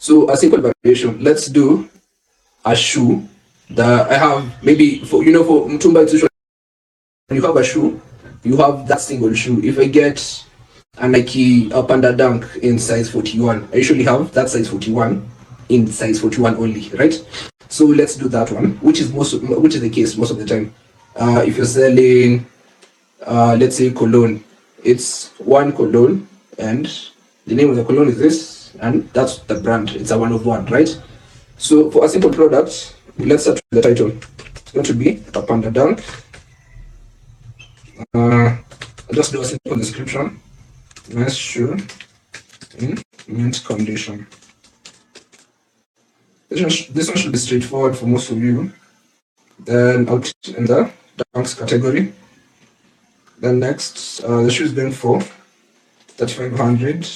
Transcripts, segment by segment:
So a simple variation. Let's do a shoe that I have maybe for for Mtumba it's usually when you have a shoe, you have that single shoe. If I get a Nike up and a dunk in size 41, I usually have that size 41 in size 41 only, right? So let's do that one, which is the case most of the time. If you're selling let's say cologne, it's one cologne and the name of the cologne is this and that's the brand. It's a one of one, right? So for a simple product, let's start with the title. It's going to be a panda dunk. I'll just do a simple description. Nice shoe in mint condition. This one should be straightforward for most of you. Then I'll put it in the dunks category. Then next, the shoe is going for 3,500.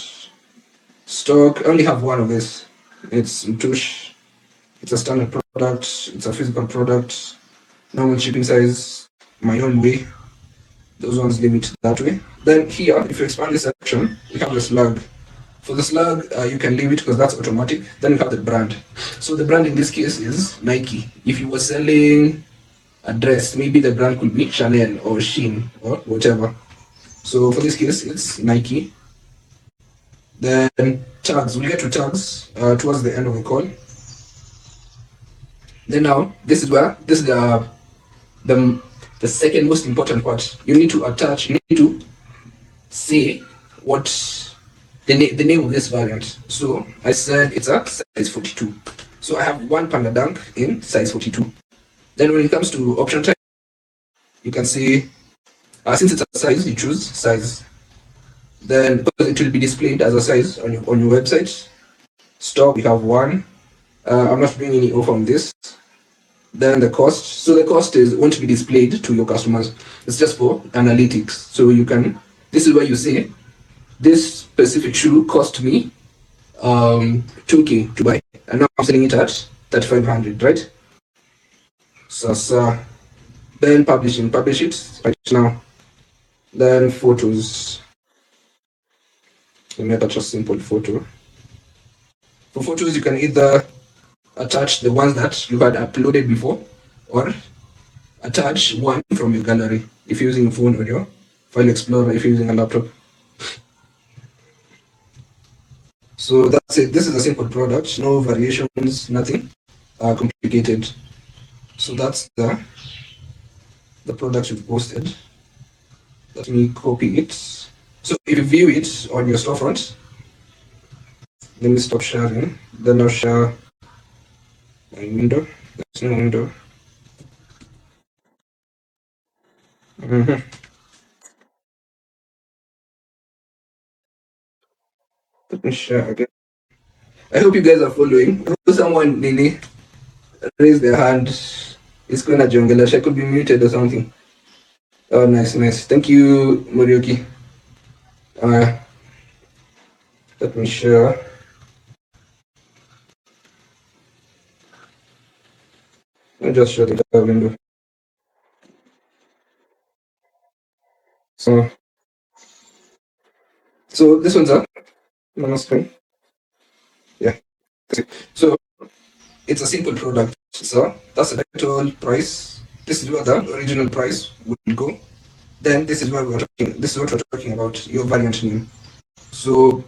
Stock, I only have one of this. It's Tush. It's a standard product. It's a physical product. Normal shipping size, my own way. Those ones leave it that way. Then here, if you expand this section, we have the slug. For the slug, you can leave it because that's automatic. Then you have the brand. So the brand in this case is Nike. If you were selling a dress, maybe the brand could be Chanel or Shein or whatever. So for this case, it's Nike. Then tags, we'll get to tags towards the end of the call. Then now, this is the second most important part. You need to say what the name of this variant. So I said it's a size 42. So I have one panda dunk in size 42. Then when it comes to option type, you can say since it's a size, you choose size. Then because it will be displayed as a size on your website. Stock, we have one. I'm not doing any offer on this. Then the cost. So the cost won't be displayed to your customers. It's just for analytics. So you can. This is where you say this specific shoe cost me 2K to buy, and now I'm selling it at 3,500, right? So then publish it right now. Then photos. Let me attach a simple photo. For photos, you can either attach the ones that you had uploaded before or attach one from your gallery if you're using a phone or your file explorer if you're using a laptop. So that's it. This is a simple product, no variations, nothing complicated. So that's the product you've posted. Let me copy it. So if you view it on your storefront, let me stop sharing. Then I'll share my window. There's no window. Let me share again. I hope you guys are following. Someone really raised their hand. It's going to Jongelash. I could be muted or something. Oh, nice. Thank you, Morioki. Let me share. Let me just share the window. So this one's up on the screen. Yeah. So it's a simple product. So that's the total price. This is where the original price would go. Then this is where we're talking. This is what we're talking about. Your variant name. So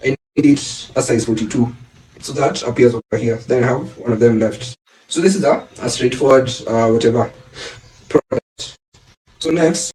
I need it a size 42. So that appears over here. Then I have one of them left. So this is a straightforward whatever product. So next